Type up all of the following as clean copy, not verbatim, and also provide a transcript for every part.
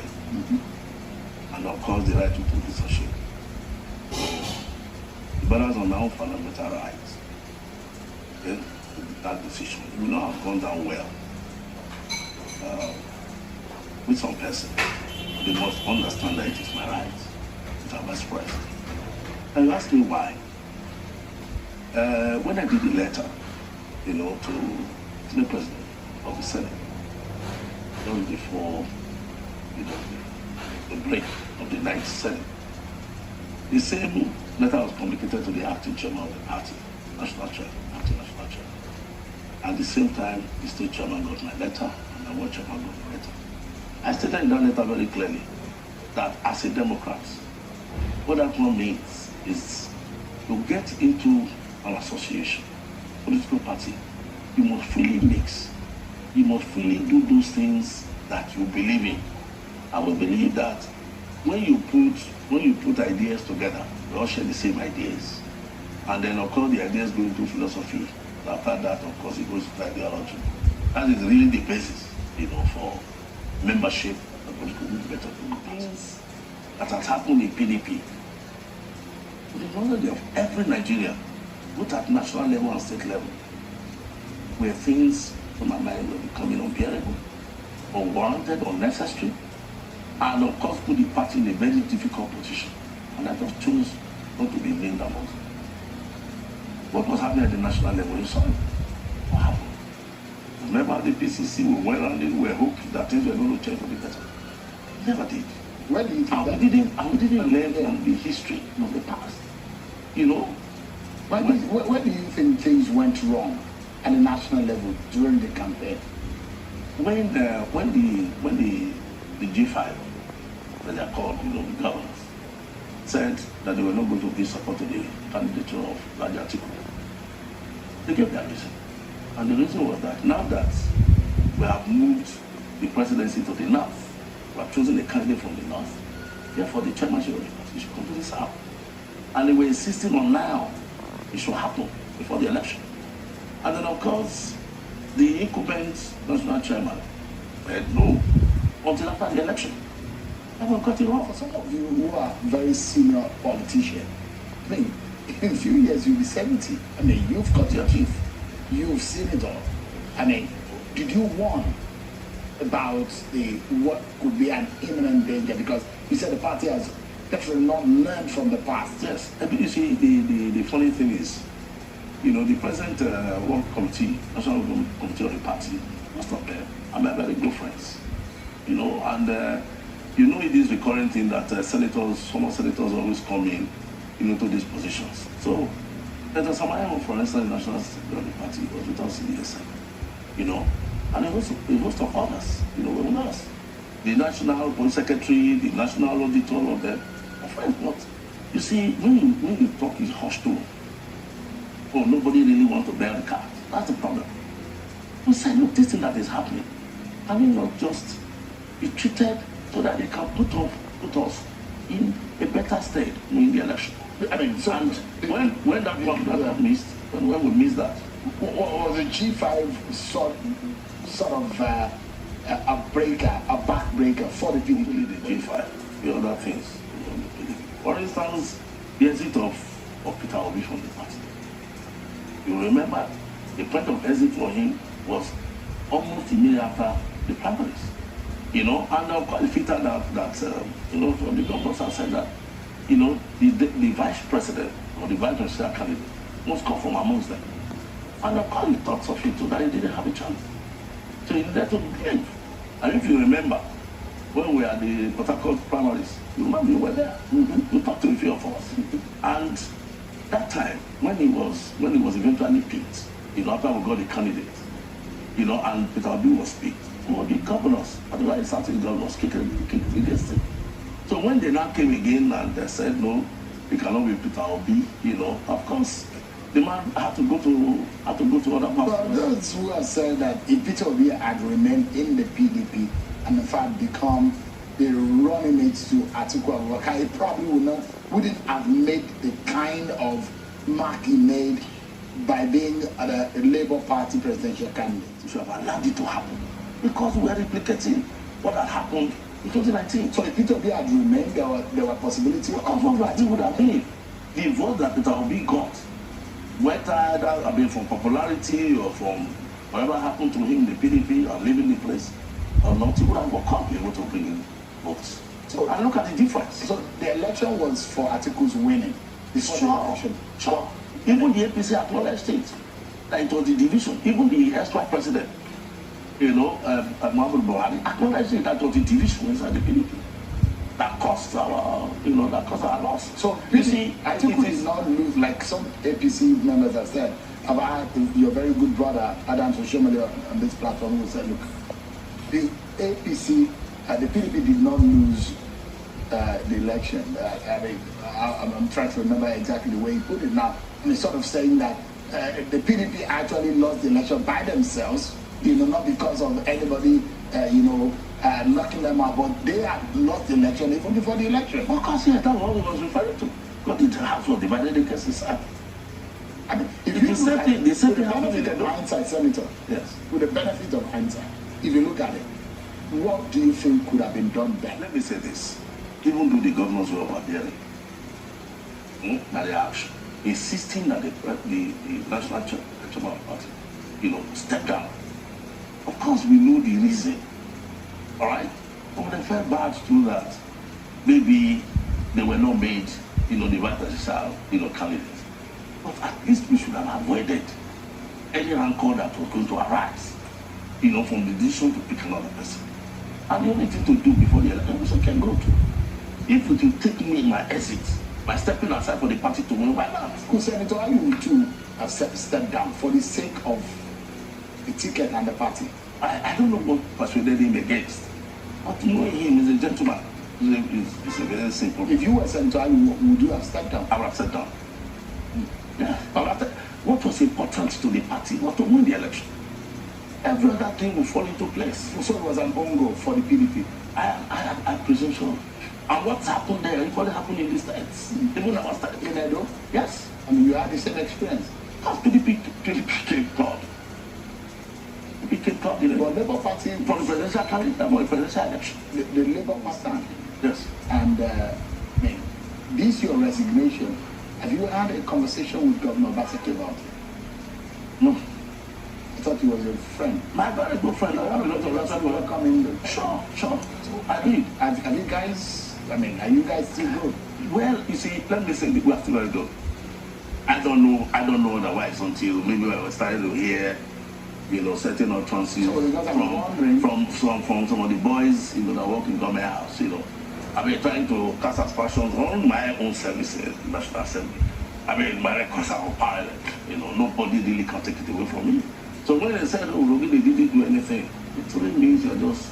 shame. And of course, the right to take is a shame. The brothers on our fundamental rights, okay, that decision will not have gone down well with some person. They must understand that it is my right that I've expressed. And you ask me why. When I did the letter, to the president of the Senate, just before, the break of the ninth Senate, the same letter was communicated to the acting chairman of the party, acting national chair. At the same time, the state chairman got my letter, and the world chairman got my letter. I stated in that letter very clearly that as a Democrat, what that one means is to get into an association, political party, you must freely mix. You must freely do those things that you believe in. I will believe that when you put ideas together, we all share the same ideas. And then of course the ideas go into philosophy. After that, of course, it goes to ideology. That is really the basis, for membership of political movement of things that has happened in PDP. To the knowledge of every Nigerian, both at national level and state level, where things from my mind were becoming unbearable, unwarranted, unnecessary, and of course put the party in a very difficult position. And I just chose not to be named among them. What was happening at the national level, you saw it. What happened? Remember the PCC, we went around it, we were hoping that things were going to change for the better. Never did. When do you think and we didn't learn from the history of the past. Where do you think things went wrong at the national level during the campaign? When the G5, that they are called, the governors, said that they were not going to be supporting the candidature of Raja Atiku, they gave their reason. And the reason was that now that we have moved the presidency to the north, we have chosen a candidate from the north, therefore the chairmanship of the party should come to the south. And they were insisting on now it should happen before the election. And then of course, the incumbent national chairman said no until after the election. And we got it wrong. For some of you who are very senior politicians, in a few years you'll be 70. You've got your teeth. You've seen it all. Did you warn about what could be an imminent danger? Because you said the party has definitely not learned from the past. Yes. You see, the funny thing is, the present work committee, national committee of the party, most of them are my very good friends. It is the recurrent thing that former senators always come in, to these positions. So, Dr. Samayam, for instance, the National Secretary of the Party, was with us in the ESM, and a host of others, were with us. The National Police Secretary, the National Auditor, all of them, are friends. But you see, when you talk in hushed tone, nobody really wants to bear the card. That's the problem. We said, look, this thing that is happening, not just be treated so that they can put us in a better state in the election. And when that one missed, when we missed that, was the G5 sort of a backbreaker for the PDP? The G5, the other things. For instance, the exit of Peter Obi from the party. You remember, the point of exit for him was almost immediately after the primaries. And of course, it fitted that from the governors have said that, the vice president or the vice presidential candidate must come from amongst them. And of course, he thought of it too, that he didn't have a chance. So he needed to behave. And if you remember, when we had the Port Harcourt primaries, you remember we were there. We talked to a few of us. And that time, when he was eventually picked, after we got the candidate, and Peter Obi was picked, the governors, particularly certain governors, kicked against him. So when they now came again and they said, no, it cannot be Peter Obi, of course, the man had to go to other parts. But those who are saying that if Peter Obi had remained in the PDP and in fact become the running mate to Atiku Abubakar, he probably wouldn't have made the kind of mark he made by being a Labour Party presidential candidate. We should have allowed it to happen because we are replicating what had happened in 2019. So if Peter Obi had remained, there were possibility of what it would have been. The vote that Peter Obi got, whether I mean from popularity or from whatever happened to him, the PDP or leaving the place or not, he would have come able to bring in votes. So I look at the difference. So the election was for Atiku's winning. Sure. Even the APC acknowledged it. That it was the division. Even the extra president, Muhammad Buhari, acknowledged it. That was the division inside the PDP. That cost our loss. So you see, Atiku did not lose like some APC members have said. About your very good brother Adam Soshomele on this platform who said, look, the APC, the PDP did not lose the election. I'm trying to remember exactly the way he put it now. And he's sort of saying that the PDP actually lost the election by themselves, not because of anybody, knocking them out, but they had lost the election even before the election. Of course, yes, that's what he was referring to. Because the House was divided against the South. I mean, if you look at it, with the benefit of hindsight, Senator, yes, with the benefit of hindsight, if you look at it, what do you think could have been done better? Let me say this. Even though the governors were overbearing, that they are insisting that the National Chairman Party, step down. Of course, we know the reason. All right? But they felt bad to that. Maybe they were not made, the vice presidential, candidates. But at least we should have avoided any rancor that was going to arise, from the decision to pick another person. And the only thing to do before the election is can go to. If it will take me my exit by stepping aside for the party to win, why not? Because Senator, are you too have stepped down for the sake of the ticket and the party? I don't know what persuaded him against. But knowing him is a gentleman. It's a very simple. If you were Senator, would you have stepped down? I would have stepped down. Yeah. What was important to the party was to win the election. Every other thing will fall into place. So it was an bongo for the PDP. I presume so. And what's happened there, it probably happened in the States. Even our States. In Edo? Yes. I mean, you had the same experience. Because PDP came third. PDP came third. But Labour Party... From the presidential candidate, for the presidential election. The Labour Party. Yes. And this your resignation. Have you had a conversation with Governor Obaseki about it? No. I thought he was your friend. My very good friend. I have a lot of respect for welcoming. Sure. I did. Have you guys, are you guys still good? Well, you see, let me say we are still very good. I don't know otherwise until maybe I was starting to hear, certain utterances from some of the boys, that work in government house, I've been trying to cast aspersions on my own services, National Assembly. My records are unparalleled. Nobody really can take it away from me. So when they said, Urhoghide, they didn't do anything, it really means you're just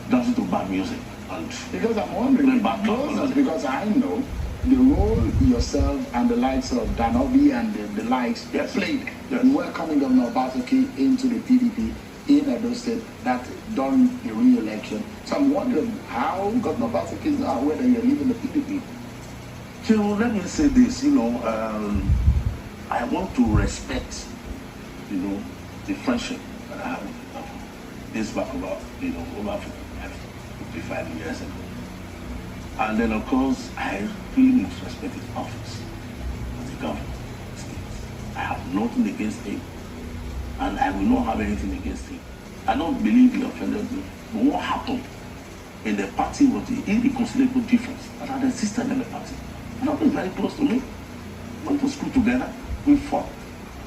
dancing to bad music. And because I'm wondering, because I know the role yourself and the likes of Danobi and the likes played in welcoming Governor Obaseki into the PDP in Edo State that during the re-election. So I'm wondering how Governor Obaseki is now, whether you're leaving the PDP. So let me say this, I want to respect, the friendship that I have with the governor. This back about, over 55 years ago. And then, of course, I really need to respect his office as the governor. I have nothing against him, and I will not have anything against him. I don't believe he offended me. But what happened in the party was the irreconcilable difference that had existed in the party. And that was very close to me. We went to school together. We fought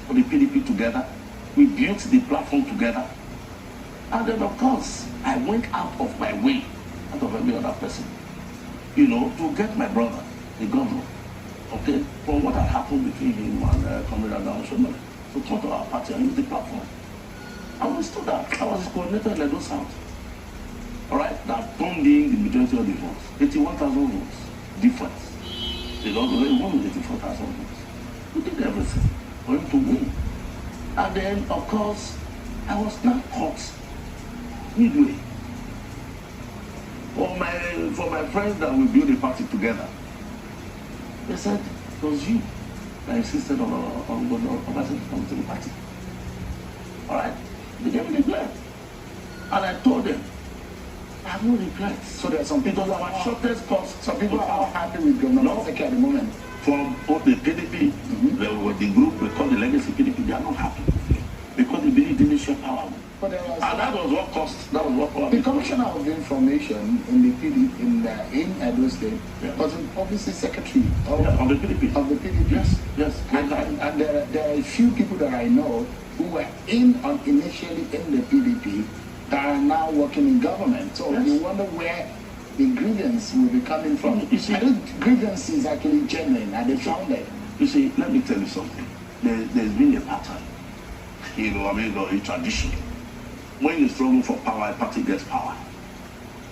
for the PDP together. We built the platform together. And then, of course, I went out of my way, out of every other person, to get my brother, the governor, okay, from what had happened between him and Comrade Adam Shomel, to come to our party and use the platform. And we stood up. I was his coordinator in Edo South. All right, that turned in the majority of the votes, 81,000 votes, difference. They won with 84,000 votes. We did everything for him to win. And then, of course, I was not caught midway. For my friends that we built a party together, they said it was you that insisted on Obaseki coming to the party. All right? They gave me the blame. And I told them, I have no regrets. So there are some people Because our shortest course, some people are not happy with Governor No. Obaseki at the moment. from both the PDP, the group we call the legacy PDP, they are not happy because they believe they share power. But there was And that was what cost. That was what cost. the Commissioner of Information in the PDP in Edo State was obviously secretary of Of the PDP. of the PDP. Yes. And there are a few people that I know who were initially in the PDP that are now working in government. So Yes. you wonder where the grievance will be coming from. You see- I think grievance is actually genuine and they found it. You see, let me tell you something. There's been a pattern, a tradition. When you struggle for power, a party gets power.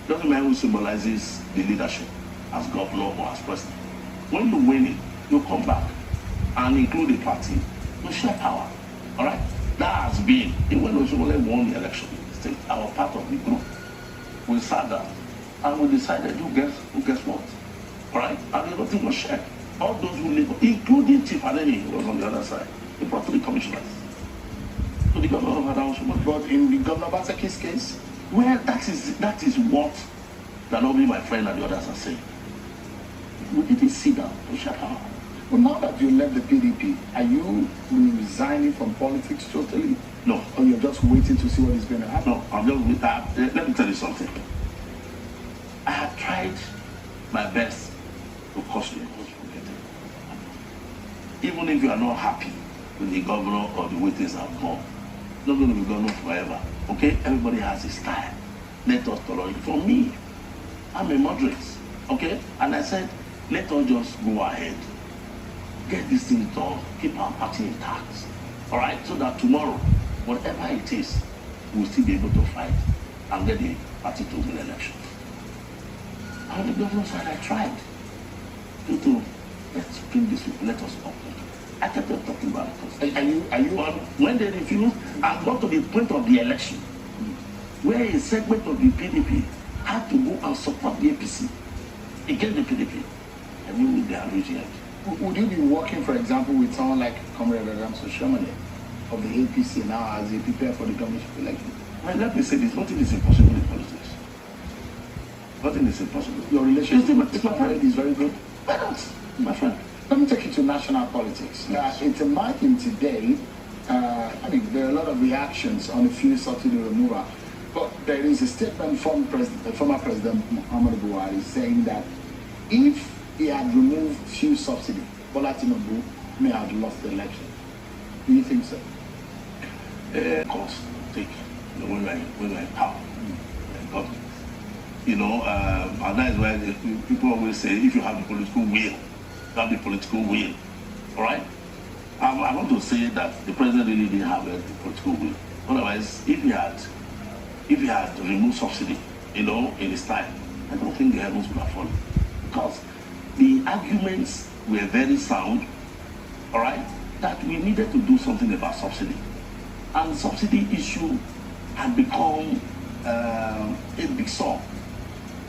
Doesn't matter who symbolizes the leadership, as governor or as president. When you win it, you come back and include the party, you share power. All right? That has been, even when Oshomole won the election, still our part of the group. We sat down and we decided who gets what. All right? And everything was shared. All those who live, including Chief Adeni, who was on the other side, he brought to the commissioners. To the governor of Adamawa. But in the Governor Obaseki's case, Well, that is what Danobi, my friend, and the others are saying. We didn't sit down to share power. well, now that you left the PDP, are you resigning from politics totally? No, Or you're just waiting to see what is going to happen? no, I'm just with that. Let me tell you something. I have tried my best to cause you even if you are not happy with the governor or the way things have gone, not going to be governor forever. Okay, everybody has his style. Let us tolerate. For me, I'm a moderate. Okay, and I said, let us just go ahead, get this thing done, keep our party intact. All right, so that tomorrow, whatever it is, we'll still be able to fight and get the party to win elections. On the governor's side, I tried to let's bring this people, let us talk. I kept on talking about it. Are you But when they refused, I got to the point of the election where a segment of the PDP had to go and support the APC against the PDP. And we will be rejected. Would you be working, for example, with someone like Comrade Adamso Shomole of the APC now as they prepare for the governorship election? Well, let me say this, nothing is impossible in politics. Nothing is impossible. Your relationship with It's my Comrade friend. is very good. Why not? My friend. Let me take you to national politics. It's emerging today. There are a lot of reactions on the fuel subsidy removal, but there is a statement from former President Muhammadu Buhari saying that if he had removed fuel subsidy, Bola Tinubu may have lost the election. Do you think so? Of course, take when we're in power, government. And that is why people always say, if you have the political will, you have the political will. All right? I want to say that the president really didn't have the political will. Otherwise, if he had removed subsidy, in his time, I don't think the heavens would have fallen. Because the arguments were very sound, all right, that we needed to do something about subsidy. And the subsidy issue had become a big song,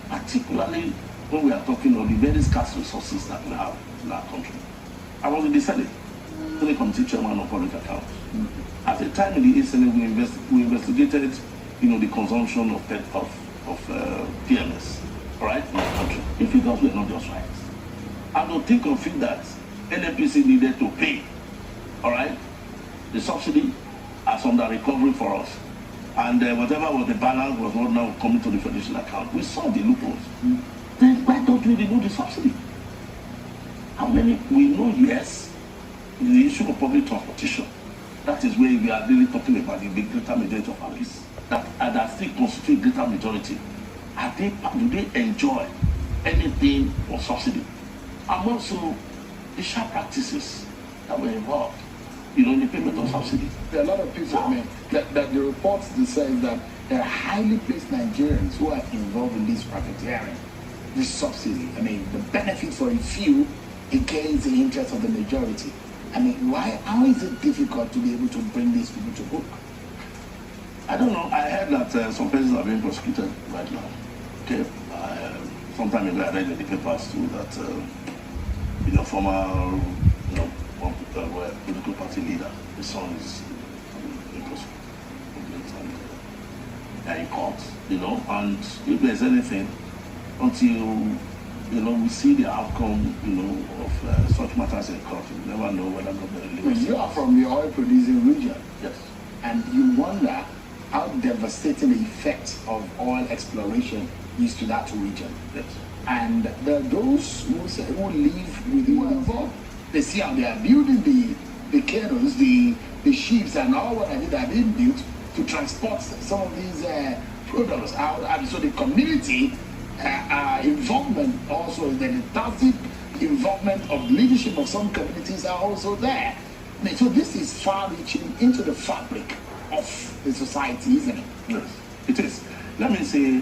particularly when we are talking of the very scarce resources that we have in our country. I was in the Senate, the committee chairman of public accounts. At the time in the Senate, we investigated, the consumption of PMS, all right, in the country. The figures were not just right. I don't think of it that NNPC needed to pay, all right, the subsidy as under recovery for us. And whatever was the balance was not now coming to the federation account. We saw the loopholes. Then why don't we remove the subsidy? How many? We know, yes, the issue of public transportation. That is where we are really talking about the greater majority of our people that still constitute greater majority. Do they enjoy anything for subsidy? And also the sharp practices that were involved, in the payment of subsidy. There are a lot of people, that the reports that say that there are highly placed Nigerians who are involved in this profiteering, this subsidy. The benefit for a few against the interest of the majority. How is it difficult to be able to bring these people to book? I don't know. I heard that some persons are being prosecuted right now. Okay. Sometime ago I read in the papers too that former political party leader, his son is being prosecuted. in court, and if there's anything, until we see the outcome, of such matters in court, you never know whether government will. You are from the oil producing region. Yes. And you wonder how devastating the effect of oil exploration is to that region. Yes. And there are those who live within the involved. They see how they are building the canoes, the ships, and all what that are being built to transport some of these products out. And so the community involvement also, the tacit involvement of leadership of some communities are also there. So this is far-reaching into the fabric of the society, isn't it? Yes, it is. Let me say,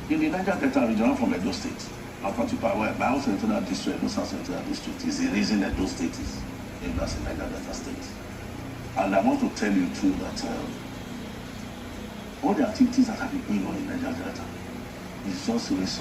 in the Niger Delta region, I'm from Edo State. I'm particularly where my house senatorial district, South Senatorial District, is the reason Edo State is in that Niger Delta State. And I want to tell you too that all the activities that have been going on in Niger Delta is just a result